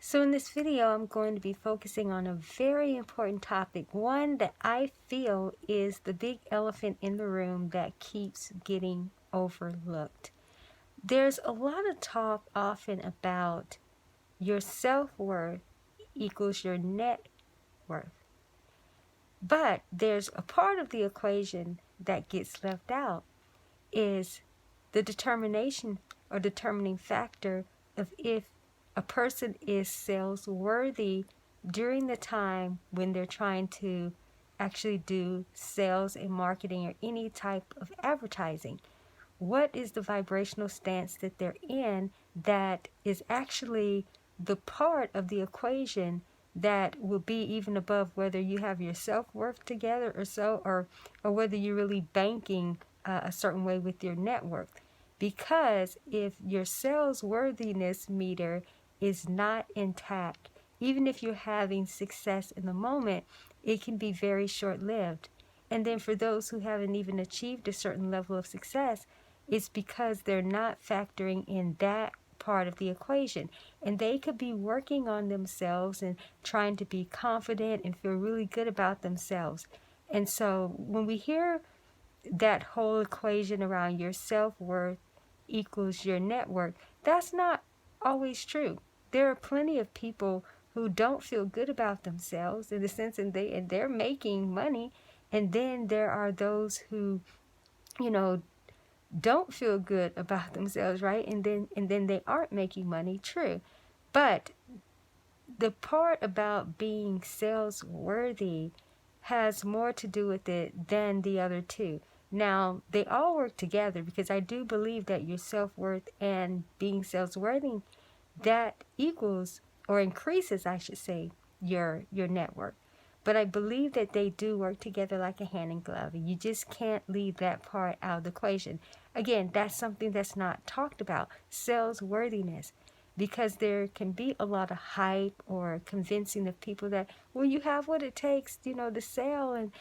So in this video, I'm going to be focusing on a very important topic, one that I feel is the big elephant in the room that keeps getting overlooked. There's a lot of talk often about your self-worth equals your net worth. But there's a part of the equation that gets left out, is the determination or determining factor of if a person is sales worthy during the time when they're trying to actually do sales and marketing or any type of advertising. What is the vibrational stance that they're in that is actually the part of the equation that will be even above whether you have your self-worth together or whether you're really banking a certain way with your network. Because if your sales worthiness meter is not intact, even if you're having success in the moment, it can be very short-lived. And then for those who haven't even achieved a certain level of success, it's because they're not factoring in that part of the equation. And they could be working on themselves and trying to be confident and feel really good about themselves. And so when we hear that whole equation around your self-worth equals your network, that's not always true. There are plenty of people who don't feel good about themselves in the sense and they're making money, and then there are those who, don't feel good about themselves, right? And then they aren't making money, true. But the part about being sales worthy has more to do with it than the other two. Now, they all work together because I do believe that your self-worth and being sales worthy, that equals or increases, I should say, your network. But I believe that they do work together like a hand in glove. And you just can't leave that part out of the equation. Again, that's something that's not talked about, sales worthiness. Because there can be a lot of hype or convincing of people that, well, you have what it takes, to sell and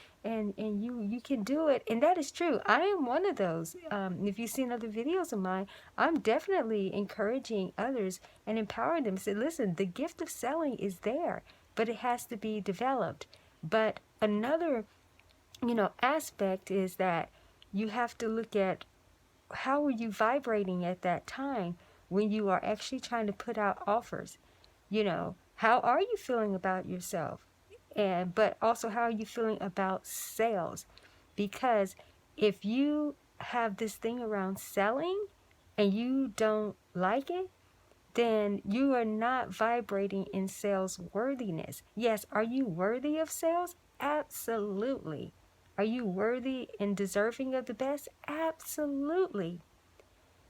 you can do it. And that is true. I am one of those. If you've seen other videos of mine, I'm definitely encouraging others and empowering them to say, listen, the gift of selling is there, but it has to be developed. But another, aspect is that you have to look at how are you vibrating at that time when you are actually trying to put out offers. How are you feeling about yourself? But also, how are you feeling about sales? Because if you have this thing around selling and you don't like it, then you are not vibrating in sales worthiness. Yes, are you worthy of sales? Absolutely. Are you worthy and deserving of the best? Absolutely.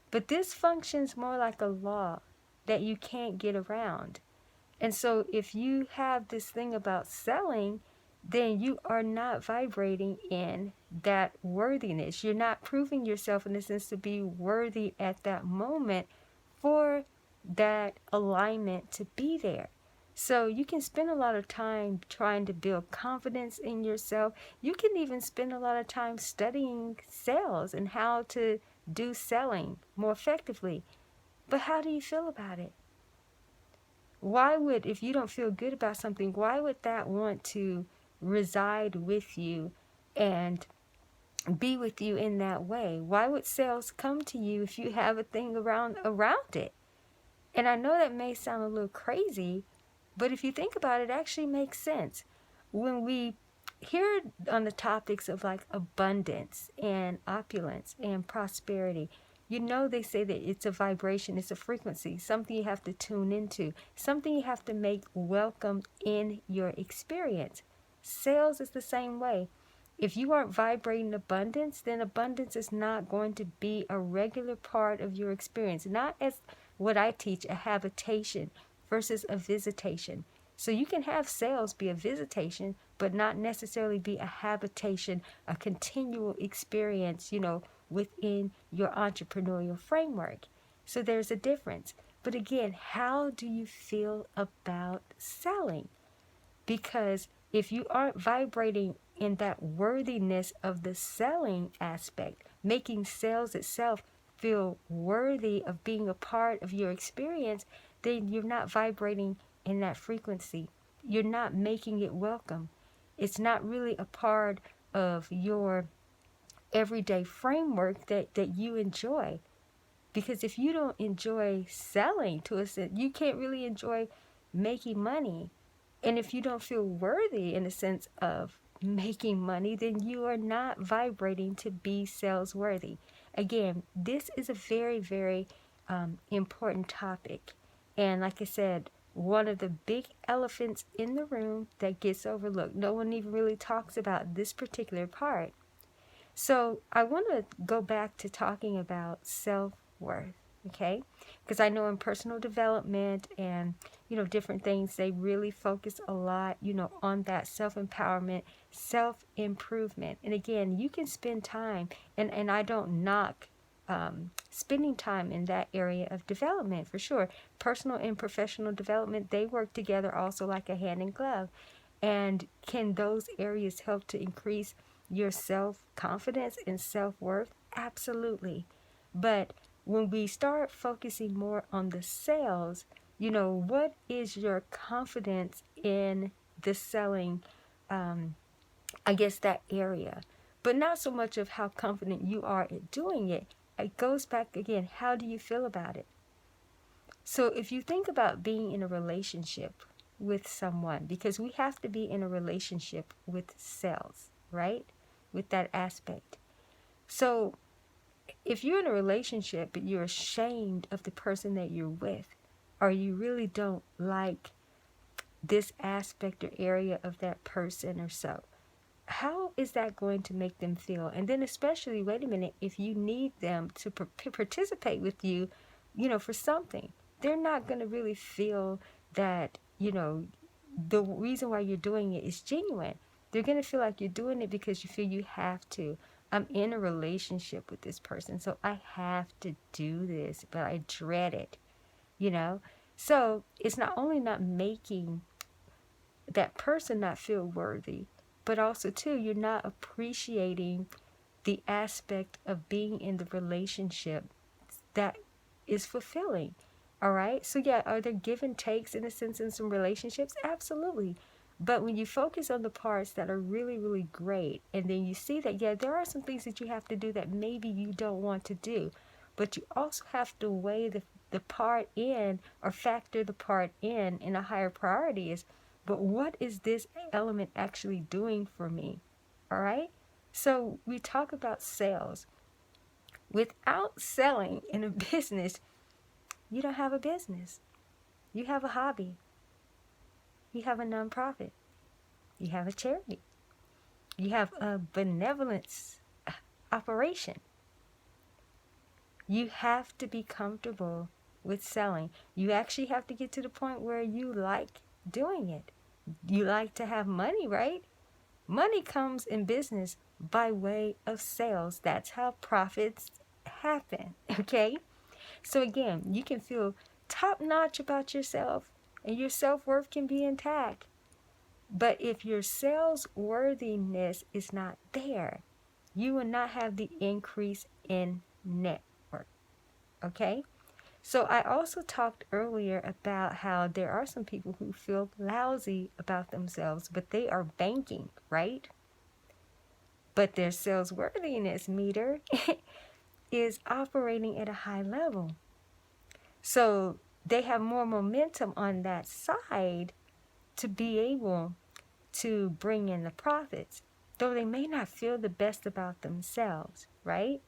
But this functions more like a law that you can't get around. And so if you have this thing about selling, then you are not vibrating in that worthiness. You're not proving yourself in a sense to be worthy at that moment for that alignment to be there. So you can spend a lot of time trying to build confidence in yourself. You can even spend a lot of time studying sales and how to do selling more effectively. But how do you feel about it? Why would, if you don't feel good about something, why would that want to reside with you and be with you in that way? Why would sales come to you if you have a thing around it? And I know that may sound a little crazy, but if you think about it, it actually makes sense. When we hear on the topics of like abundance and opulence and prosperity, they say that it's a vibration, it's a frequency, something you have to tune into, something you have to make welcome in your experience. Sales is the same way. If you aren't vibrating abundance, then abundance is not going to be a regular part of your experience. Not as what I teach, a habitation versus a visitation. So you can have sales be a visitation, but not necessarily be a habitation, a continual experience, within your entrepreneurial framework. So there's a difference. But again, how do you feel about selling? Because if you aren't vibrating in that worthiness of the selling aspect, making sales itself feel worthy of being a part of your experience, then you're not vibrating in that frequency. You're not making it welcome. It's not really a part of your everyday framework that you enjoy. Because if you don't enjoy selling to us, you can't really enjoy making money. And if you don't feel worthy in the sense of making money, then you are not vibrating to be sales worthy. Again, this is a very, very important topic. And like I said, one of the big elephants in the room that gets overlooked. No one even really talks about this particular part. So I want to go back to talking about self-worth, okay? Because I know in personal development and, different things, they really focus a lot, on that self-empowerment, self-improvement. And again, you can spend time, and I don't knock spending time in that area of development for sure. Personal and professional development, they work together also like a hand in glove. And can those areas help to increase your self-confidence and self-worth? Absolutely. But when we start focusing more on the sales, what is your confidence in the selling, that area? But not so much of how confident you are at doing it. It goes back again, how do you feel about it? So if you think about being in a relationship with someone, because we have to be in a relationship with sales, right? With that aspect. So if you're in a relationship but you're ashamed of the person that you're with, or you really don't like this aspect or area of that person or so, how is that going to make them feel? And then especially, wait a minute, if you need them to participate with you, for something, they're not going to really feel that, the reason why you're doing it is genuine. They're going to feel like you're doing it because you feel you have to. I'm in a relationship with this person, so I have to do this, but I dread it, So it's not only not making that person not feel worthy, but also too, you're not appreciating the aspect of being in the relationship that is fulfilling. All right. So yeah, are there give and takes in a sense in some relationships? Absolutely. But when you focus on the parts that are really, really great, and then you see that, yeah, there are some things that you have to do that maybe you don't want to do, but you also have to weigh the part in, or factor the part in a higher priority is, but what is this element actually doing for me? All right. So we talk about sales. Without selling in a business, you don't have a business. You have a hobby. You have a nonprofit. You have a charity. You have a benevolence operation. You have to be comfortable with selling. You actually have to get to the point where you like doing it. You like to have money, right? Money comes in business by way of sales. That's how profits happen, okay? So again, you can feel top-notch about yourself and your self-worth can be intact. But if your sales worthiness is not there, you will not have the increase in network, okay? So I also talked earlier about how there are some people who feel lousy about themselves, but they are banking, right? But their sales worthiness meter is operating at a high level. So they have more momentum on that side to be able to bring in the profits, though they may not feel the best about themselves, right?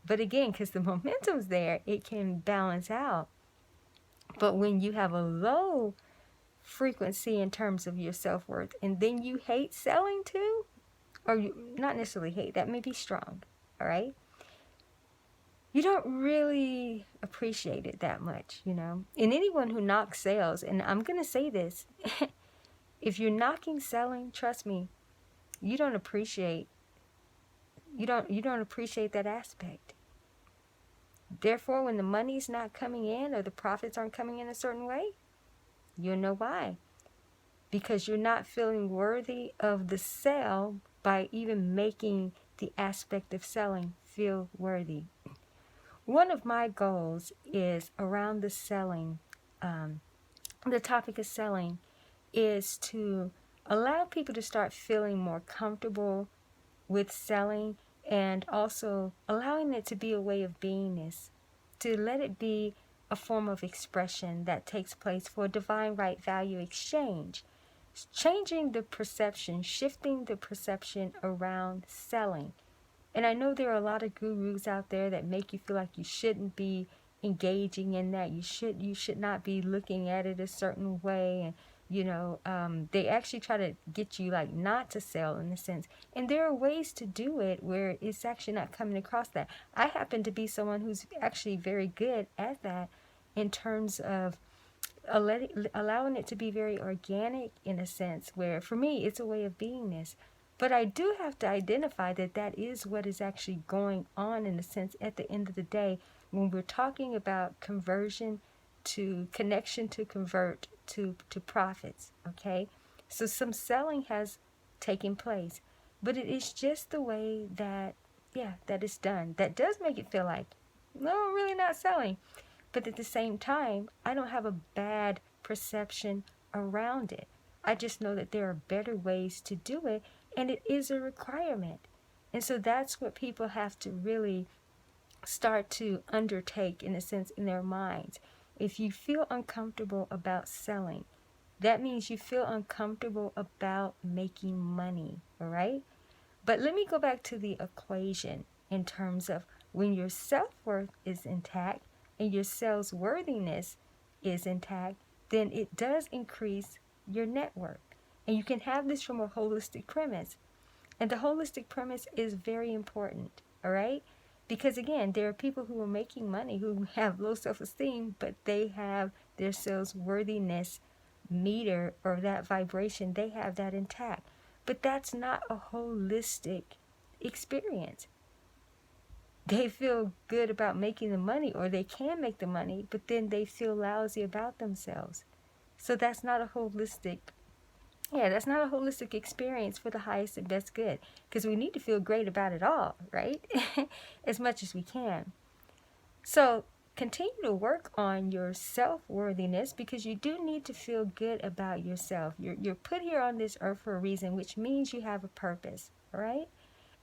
But again, because the momentum's there, it can balance out. But when you have a low frequency in terms of your self-worth, and then you hate selling too, or you not necessarily hate, that may be strong, all right? You don't really appreciate it that much, And anyone who knocks sales, and I'm going to say this, if you're knocking selling, trust me, you don't appreciate that aspect. Therefore, when the money's not coming in or the profits aren't coming in a certain way, you'll know why. Because you're not feeling worthy of the sale by even making the aspect of selling feel worthy. One of my goals is around the selling the topic of selling is to allow people to start feeling more comfortable with selling, and also allowing it to be a way of beingness, to let it be a form of expression that takes place for a divine right value exchange, changing the perception, shifting the perception around selling. And I know there are a lot of gurus out there that make you feel like you shouldn't be engaging in that. You should not be looking at it a certain way, and they actually try to get you like not to sell in a sense. And there are ways to do it where it's actually not coming across that. I happen to be someone who's actually very good at that in terms of allowing it to be very organic in a sense, where for me it's a way of beingness. But I do have to identify that that is what is actually going on in a sense at the end of the day when we're talking about conversion to connection, to convert to profits. Okay, so some selling has taken place, but it is just the way that that is done that does make it feel like, no, I'm really not selling. But at the same time, I don't have a bad perception around it. I just know that there are better ways to do it, and it is a requirement. And so that's what people have to really start to undertake, in a sense, in their minds. If you feel uncomfortable about selling, that means you feel uncomfortable about making money, all right? But let me go back to the equation in terms of when your self-worth is intact and your sales worthiness is intact, then it does increase your network. And you can have this from a holistic premise. And the holistic premise is very important, all right? Because again, there are people who are making money who have low self-esteem, but they have their sales worthiness meter, or that vibration, they have that intact. But that's not a holistic experience. They feel good about making the money, or they can make the money, but then they feel lousy about themselves. So that's not a holistic experience for the highest and best good, because we need to feel great about it all, right? As much as we can. So continue to work on your self-worthiness, because you do need to feel good about yourself. You're put here on this earth for a reason, which means you have a purpose, all right?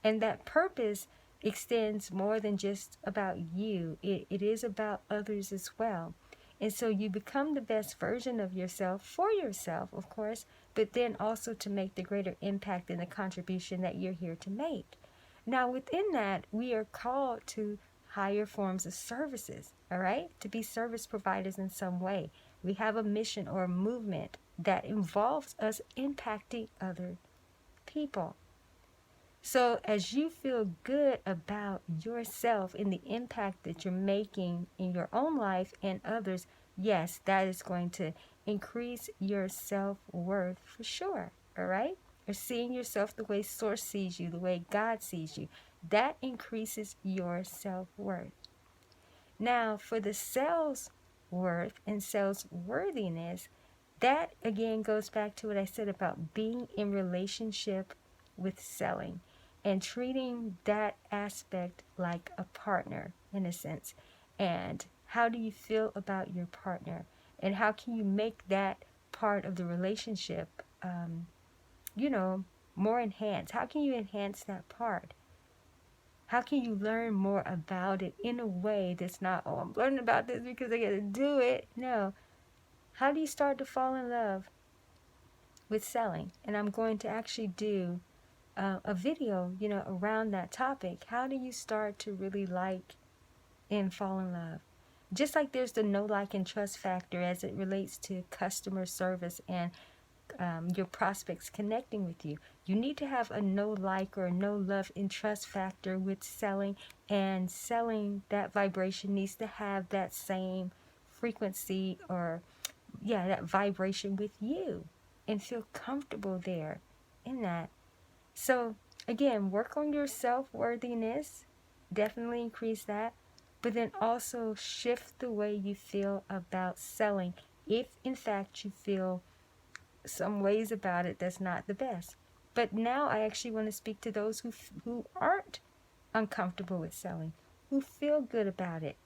And that purpose extends more than just about you. It is about others as well. And so you become the best version of yourself for yourself, of course, but then also to make the greater impact and the contribution that you're here to make. Now, within that, we are called to higher forms of services, all right? To be service providers in some way. We have a mission or a movement that involves us impacting other people. So as you feel good about yourself and the impact that you're making in your own life and others, yes, that is going to increase your self-worth for sure, all right? Or seeing yourself the way Source sees you, the way God sees you, that increases your self-worth. Now, for the sales worth and sales worthiness, that again goes back to what I said about being in relationship with selling and treating that aspect like a partner in a sense. And how do you feel about your partner? And how can you make that part of the relationship, more enhanced? How can you enhance that part? How can you learn more about it in a way that's not, oh, I'm learning about this because I got to do it. No. How do you start to fall in love with selling? And I'm going to actually do a video, around that topic. How do you start to really like and fall in love? Just like there's the know, like, and trust factor as it relates to customer service and your prospects connecting with you. You need to have a know, like, or know, love, and trust factor with selling, and selling, that vibration needs to have that same frequency, or that vibration with you, and feel comfortable there in that. So again, work on your self-worthiness, definitely increase that, but then also shift the way you feel about selling if in fact you feel some ways about it that's not the best. But now I actually want to speak to those who aren't uncomfortable with selling, who feel good about it,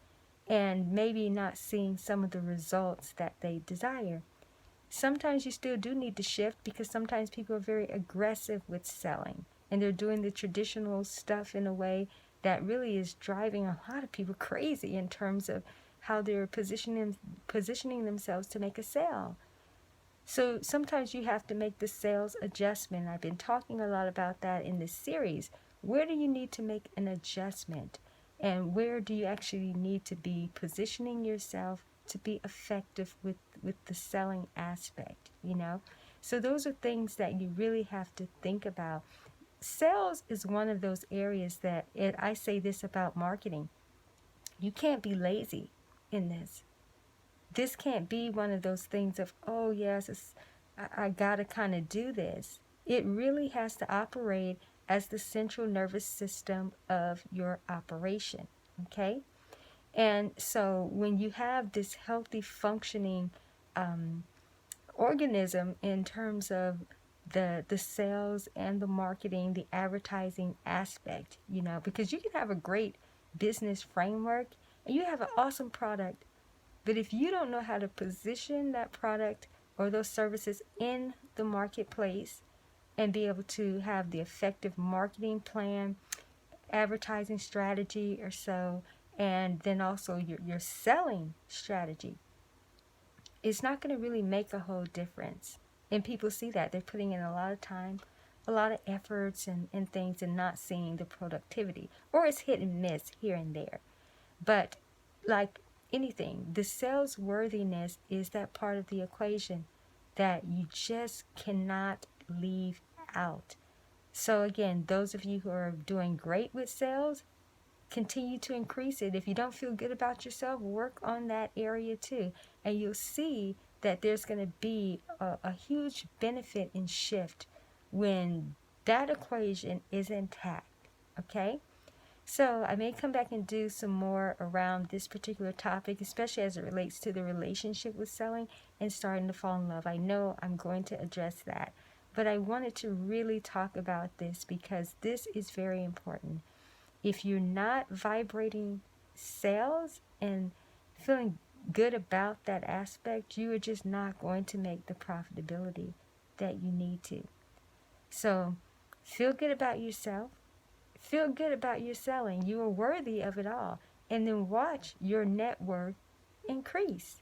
and maybe not seeing some of the results that they desire. Sometimes you still do need to shift because sometimes people are very aggressive with selling and they're doing the traditional stuff in a way that really is driving a lot of people crazy in terms of how they're positioning themselves to make a sale. So sometimes you have to make the sales adjustment. I've been talking a lot about that in this series. Where do you need to make an adjustment? And where do you actually need to be positioning yourself to be effective with the selling aspect, you know? So those are things that you really have to think about. Sales is one of those areas that I say this about marketing. You can't be lazy in this. This can't be one of those things of, oh yes, I gotta kind of do this. It really has to operate as the central nervous system of your operation, okay? And so when you have this healthy functioning organism in terms of the sales and the marketing, the advertising aspect, you know, because you can have a great business framework and you have an awesome product, but if you don't know how to position that product or those services in the marketplace and be able to have the effective marketing plan, advertising strategy or so, and then also your selling strategy, it's not going to really make a whole difference. And people see that. They're putting in a lot of time, a lot of efforts and things and not seeing the productivity. Or it's hit and miss here and there. But like anything, the sales worthiness is that part of the equation that you just cannot leave out. So again, those of you who are doing great with sales, continue to increase it. If you don't feel good about yourself, work on that area too. And you'll see that there's going to be a huge benefit and shift when that equation is intact. Okay? So I may come back and do some more around this particular topic, especially as it relates to the relationship with selling and starting to fall in love. I know I'm going to address that. But I wanted to really talk about this because this is very important. If you're not vibrating sales and feeling good about that aspect, you are just not going to make the profitability that you need to. So feel good about yourself. Feel good about your selling. You are worthy of it all. And then watch your net worth increase.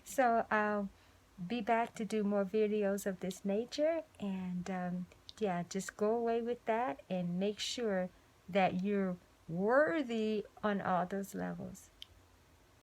So I'll be back to do more videos of this nature. And yeah, just go away with that and make sure that you're worthy on all those levels.